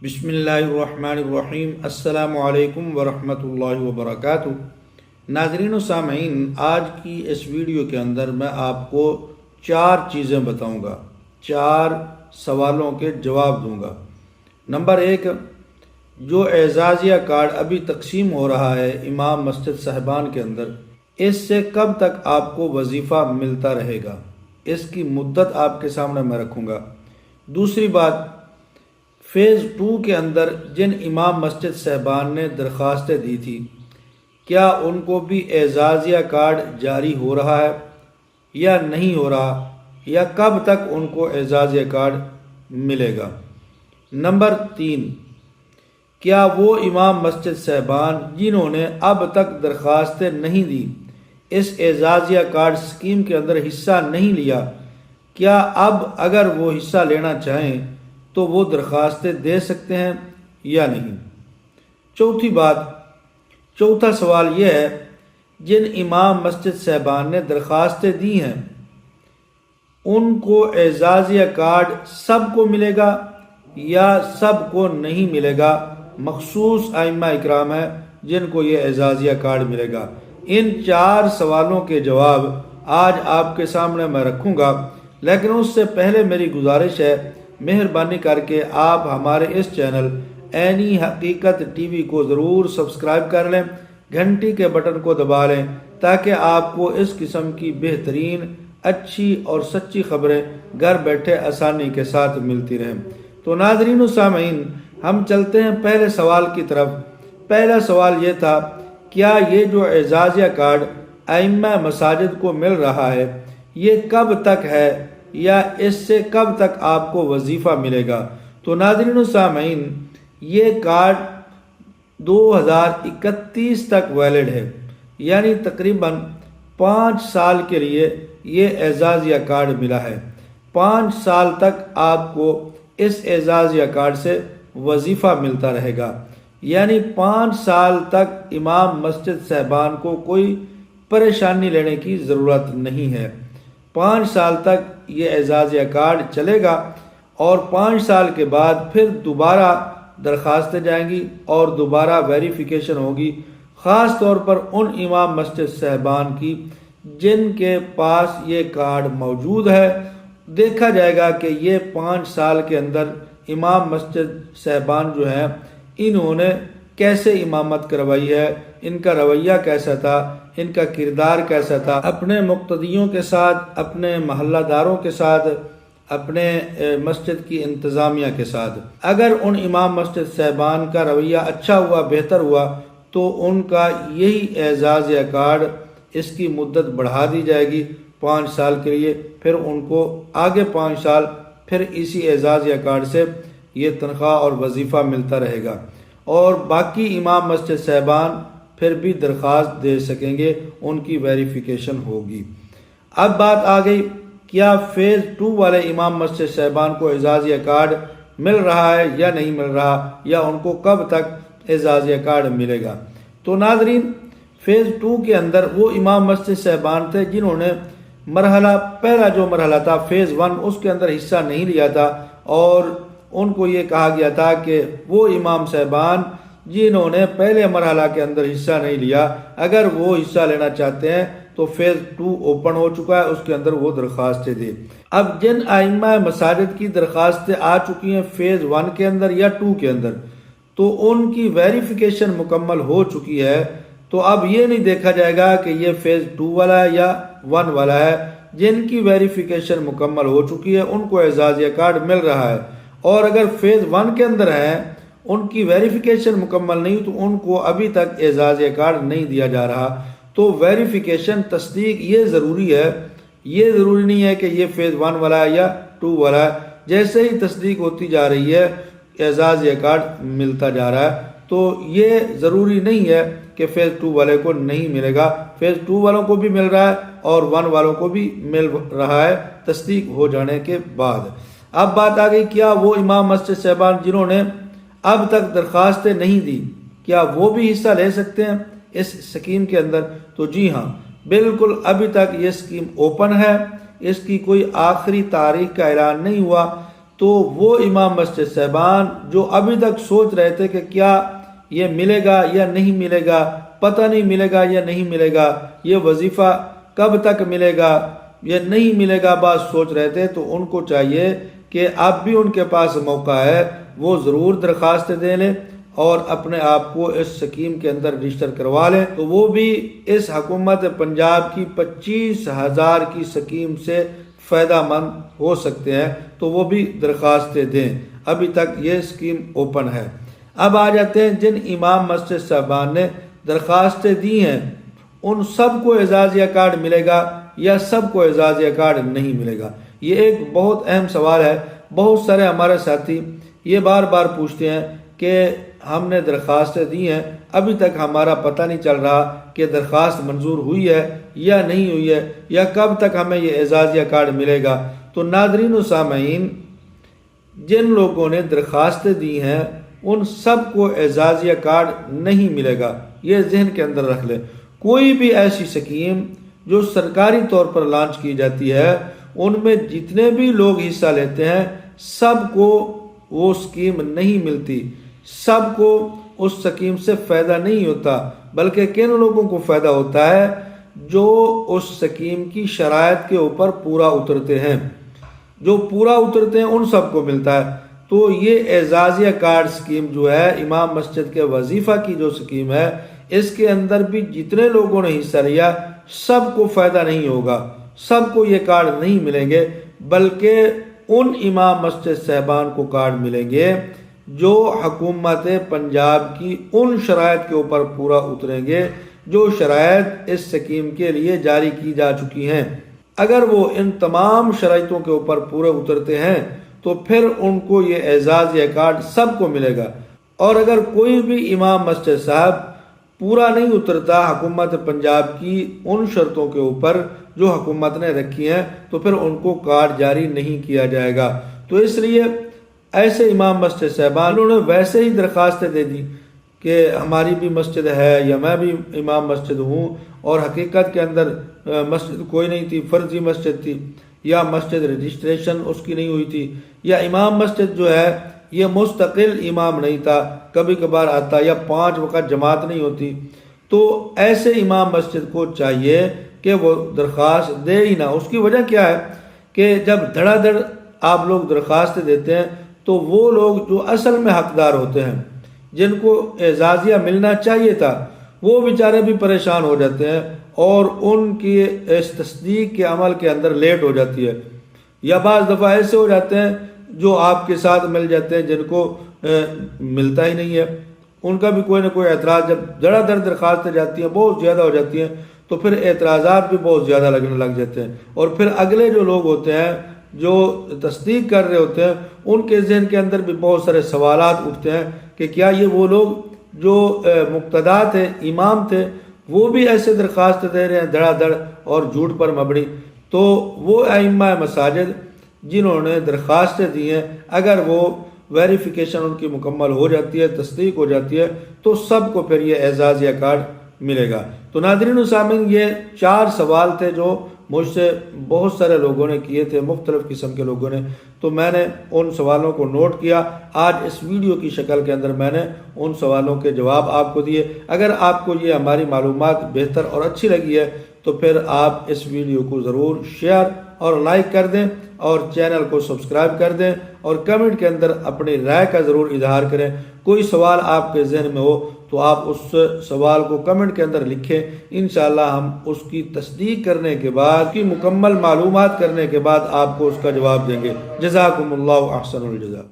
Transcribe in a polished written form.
بسم اللہ الرحمن الرحیم۔ السلام علیکم ورحمۃ اللہ وبرکاتہ۔ ناظرین و سامعین، آج کی اس ویڈیو کے اندر میں آپ کو 4 چیزیں بتاؤں گا، 4 سوالوں کے جواب دوں گا۔ نمبر 1، جو اعزازیہ کارڈ ابھی تقسیم ہو رہا ہے امام مسجد صاحبان کے اندر، اس سے کب تک آپ کو وظیفہ ملتا رہے گا، اس کی مدت آپ کے سامنے میں رکھوں گا۔ دوسری بات، فیز 2 کے اندر جن امام مسجد صاحبان نے درخواستیں دی تھی، کیا ان کو بھی اعزازیہ کارڈ جاری ہو رہا ہے یا نہیں ہو رہا، یا کب تک ان کو اعزازیہ کارڈ ملے گا۔ نمبر 3، کیا وہ امام مسجد صاحبان جنہوں نے اب تک درخواستیں نہیں دی، اس اعزازیہ کارڈ سکیم کے اندر حصہ نہیں لیا، کیا اب اگر وہ حصہ لینا چاہیں تو وہ درخواستیں دے سکتے ہیں یا نہیں۔ چوتھا سوال یہ ہے، جن امام مسجد صاحبان نے درخواستیں دی ہیں ان کو اعزازیہ کارڈ سب کو ملے گا یا سب کو نہیں ملے گا؟ مخصوص ائمہ اکرام ہے جن کو یہ اعزازیہ کارڈ ملے گا۔ ان 4 سوالوں کے جواب آج آپ کے سامنے میں رکھوں گا، لیکن اس سے پہلے میری گزارش ہے، مہربانی کر کے آپ ہمارے اس چینل عینی حقیقت ٹی وی کو ضرور سبسکرائب کر لیں، گھنٹی کے بٹن کو دبا لیں تاکہ آپ کو اس قسم کی بہترین، اچھی اور سچی خبریں گھر بیٹھے آسانی کے ساتھ ملتی رہیں۔ تو ناظرین و سامعین، ہم چلتے ہیں پہلے سوال کی طرف۔ پہلا سوال یہ تھا، کیا یہ جو اعزازیہ کارڈ ائمہ مساجد کو مل رہا ہے یہ کب تک ہے یا اس سے کب تک آپ کو وظیفہ ملے گا؟ تو ناظرین و سامعین، یہ کارڈ 2031 تک ویلڈ ہے، یعنی تقریباً 5 سال کے لیے یہ اعزازیہ کارڈ ملا ہے۔ 5 سال تک آپ کو اس اعزازیہ کارڈ سے وظیفہ ملتا رہے گا، یعنی 5 سال تک امام مسجد صاحبان کو کوئی پریشانی لینے کی ضرورت نہیں ہے۔ 5 سال تک یہ اعزازیہ کارڈ چلے گا اور 5 سال کے بعد پھر دوبارہ درخواستیں جائیں گی اور دوبارہ ویریفیکیشن ہوگی، خاص طور پر ان امام مسجد صاحبان کی جن کے پاس یہ کارڈ موجود ہے۔ دیکھا جائے گا کہ یہ 5 سال کے اندر امام مسجد صاحبان جو ہیں انہوں نے کیسے امامت کروائی ہے، ان کا رویہ کیسا تھا، ان کا کردار کیسا تھا، اپنے مقتدیوں کے ساتھ، اپنے محلہ داروں کے ساتھ، اپنے مسجد کی انتظامیہ کے ساتھ۔ اگر ان امام مسجد صاحبان کا رویہ اچھا ہوا، بہتر ہوا، تو ان کا یہی اعزازیہ کارڈ، اس کی مدت بڑھا دی جائے گی 5 سال کے لیے، پھر ان کو آگے 5 سال پھر اسی اعزازیہ کارڈ سے یہ تنخواہ اور وظیفہ ملتا رہے گا، اور باقی امام مسجد صاحبان پھر بھی درخواست دے سکیں گے، ان کی ویریفیکیشن ہوگی۔ اب بات آ گئی، کیا فیز 2 والے امام مسجد صاحبان کو اعزازیہ کارڈ مل رہا ہے یا نہیں مل رہا، یا ان کو کب تک اعزازیہ کارڈ ملے گا؟ تو ناظرین، فیز 2 کے اندر وہ امام مسجد صاحبان تھے جنہوں نے پہلا جو مرحلہ تھا فیز 1، اس کے اندر حصہ نہیں لیا تھا، اور ان کو یہ کہا گیا تھا کہ وہ امام صاحبان جنہوں نے پہلے مرحلہ کے اندر حصہ نہیں لیا، اگر وہ حصہ لینا چاہتے ہیں تو فیز 2 اوپن ہو چکا ہے، اس کے اندر وہ درخواستیں دیں۔ اب جن ائمہ مساجد کی درخواستیں آ چکی ہیں فیز 1 کے اندر یا 2 کے اندر، تو ان کی ویریفیکیشن مکمل ہو چکی ہے، تو اب یہ نہیں دیکھا جائے گا کہ یہ فیز 2 والا ہے یا 1 والا ہے۔ جن کی ویریفیکیشن مکمل ہو چکی ہے ان کو اعزازیہ کارڈ مل رہا ہے، اور اگر فیز 1 کے اندر ہیں، ان کی ویریفیکیشن مکمل نہیں تو ان کو ابھی تک اعزازیہ کارڈ نہیں دیا جا رہا۔ تو ویریفیکیشن، تصدیق یہ ضروری ہے، یہ ضروری نہیں ہے کہ یہ فیز 1 والا ہے یا 2 والا ہے۔ جیسے ہی تصدیق ہوتی جا رہی ہے اعزازیہ کارڈ ملتا جا رہا ہے، تو یہ ضروری نہیں ہے کہ فیز 2 والے کو نہیں ملے گا، فیز 2 والوں کو بھی مل رہا ہے اور 1 والوں کو بھی مل رہا ہے تصدیق ہو جانے کے بعد۔ اب بات آ گئی، کیا وہ امام مسجد صاحبان جنہوں نے اب تک درخواستیں نہیں دی، کیا وہ بھی حصہ لے سکتے ہیں اس سکیم کے اندر؟ تو جی ہاں، بالکل، ابھی تک یہ سکیم اوپن ہے، اس کی کوئی آخری تاریخ کا اعلان نہیں ہوا، تو وہ امام مسجد صاحبان جو ابھی تک سوچ رہے تھے کہ کیا یہ ملے گا یا نہیں ملے گا، پتہ نہیں ملے گا یا نہیں ملے گا، یہ وظیفہ کب تک ملے گا، یہ نہیں ملے گا، بات سوچ رہے تھے، تو ان کو چاہیے کہ اب بھی ان کے پاس موقع ہے، وہ ضرور درخواست دے لیں اور اپنے آپ کو اس سکیم کے اندر رجسٹر کروا لیں، تو وہ بھی اس حکومت پنجاب کی 25,000 کی سکیم سے فائدہ مند ہو سکتے ہیں، تو وہ بھی درخواستیں دیں۔ ابھی تک یہ سکیم اوپن ہے۔ اب آ جاتے ہیں جن امام مسجد صاحبان نے درخواستیں دی ہیں ان سب کو اعزازیہ کارڈ ملے گا یا سب کو اعزازیہ کارڈ نہیں ملے گا؟ یہ ایک بہت اہم سوال ہے۔ بہت سارے ہمارے ساتھی یہ بار بار پوچھتے ہیں کہ ہم نے درخواستیں دی ہیں، ابھی تک ہمارا پتہ نہیں چل رہا کہ درخواست منظور ہوئی ہے یا نہیں ہوئی ہے، یا کب تک ہمیں یہ اعزازیہ کارڈ ملے گا۔ تو ناظرین و سامعین، جن لوگوں نے درخواستیں دی ہیں ان سب کو اعزازیہ کارڈ نہیں ملے گا، یہ ذہن کے اندر رکھ لیں۔ کوئی بھی ایسی سکیم جو سرکاری طور پر لانچ کی جاتی ہے ان میں جتنے بھی لوگ حصہ لیتے ہیں سب کو وہ سکیم نہیں ملتی، سب کو اس سکیم سے فائدہ نہیں ہوتا، بلکہ کن لوگوں کو فائدہ ہوتا ہے؟ جو اس سکیم کی شرائط کے اوپر پورا اترتے ہیں، جو پورا اترتے ہیں ان سب کو ملتا ہے۔ تو یہ اعزازیہ کارڈ سکیم جو ہے امام مسجد کے وظیفہ کی جو سکیم ہے، اس کے اندر بھی جتنے لوگوں نے حصہ لیا سب کو فائدہ نہیں ہوگا، سب کو یہ کارڈ نہیں ملیں گے، بلکہ ان امام مسجد صاحبان کو کارڈ ملیں گے جو حکومت پنجاب کی ان شرائط کے اوپر پورا اتریں گے جو شرائط اس سکیم کے لیے جاری کی جا چکی ہیں۔ اگر وہ ان تمام شرائطوں کے اوپر پورے اترتے ہیں تو پھر ان کو یہ اعزازیہ کارڈ سب کو ملے گا، اور اگر کوئی بھی امام مسجد صاحب پورا نہیں اترتا حکومت پنجاب کی ان شرطوں کے اوپر جو حکومت نے رکھی ہیں تو پھر ان کو کارڈ جاری نہیں کیا جائے گا۔ تو اس لیے ایسے امام مسجد صاحبان انہوں نے ویسے ہی درخواستیں دے دی کہ ہماری بھی مسجد ہے یا میں بھی امام مسجد ہوں، اور حقیقت کے اندر مسجد کوئی نہیں تھی، فرضی مسجد تھی، یا مسجد رجسٹریشن اس کی نہیں ہوئی تھی، یا امام مسجد جو ہے یہ مستقل امام نہیں تھا، کبھی کبھار آتا، یا 5 وقت جماعت نہیں ہوتی، تو ایسے امام مسجد کو چاہیے کہ وہ درخواست دے ہی نہ۔ اس کی وجہ کیا ہے کہ جب دھڑا دھڑ آپ لوگ درخواست دیتے ہیں تو وہ لوگ جو اصل میں حقدار ہوتے ہیں، جن کو اعزازیہ ملنا چاہیے تھا، وہ بیچارے بھی پریشان ہو جاتے ہیں اور ان کی اس تصدیق کے عمل کے اندر لیٹ ہو جاتی ہے، یا بعض دفعہ ایسے ہو جاتے ہیں جو آپ کے ساتھ مل جاتے ہیں جن کو ملتا ہی نہیں ہے، ان کا بھی کوئی نہ کوئی اعتراض، جب دھڑا دھڑ درخواستیں جاتی ہیں بہت زیادہ ہو جاتی ہیں تو پھر اعتراضات بھی بہت زیادہ لگنے لگ جاتے ہیں، اور پھر اگلے جو لوگ ہوتے ہیں جو تصدیق کر رہے ہوتے ہیں ان کے ذہن کے اندر بھی بہت سارے سوالات اٹھتے ہیں کہ کیا یہ وہ لوگ جو مقتدا تھے، امام تھے، وہ بھی ایسے درخواست دے رہے ہیں دھڑا دھڑ اور جھوٹ پر مبنی؟ تو وہ ائمہ مساجد جنہوں نے درخواستیں دی ہیں، اگر وہ ویریفیکیشن ان کی مکمل ہو جاتی ہے، تصدیق ہو جاتی ہے، تو سب کو پھر یہ اعزازیہ کارڈ ملے گا۔ تو ناظرین و سامعین، یہ 4 سوال تھے جو مجھ سے بہت سارے لوگوں نے کیے تھے، مختلف قسم کے لوگوں نے، تو میں نے ان سوالوں کو نوٹ کیا، آج اس ویڈیو کی شکل کے اندر میں نے ان سوالوں کے جواب آپ کو دیے۔ اگر آپ کو یہ ہماری معلومات بہتر اور اچھی لگی ہے تو پھر آپ اس ویڈیو کو ضرور شیئر اور لائک کر دیں، اور چینل کو سبسکرائب کر دیں، اور کمنٹ کے اندر اپنی رائے کا ضرور اظہار کریں۔ کوئی سوال آپ کے ذہن میں ہو تو آپ اس سوال کو کمنٹ کے اندر لکھیں، انشاءاللہ ہم اس کی تصدیق کرنے کے بعد، کی مکمل معلومات کرنے کے بعد آپ کو اس کا جواب دیں گے۔ جزاکم اللہ احسن الجزا۔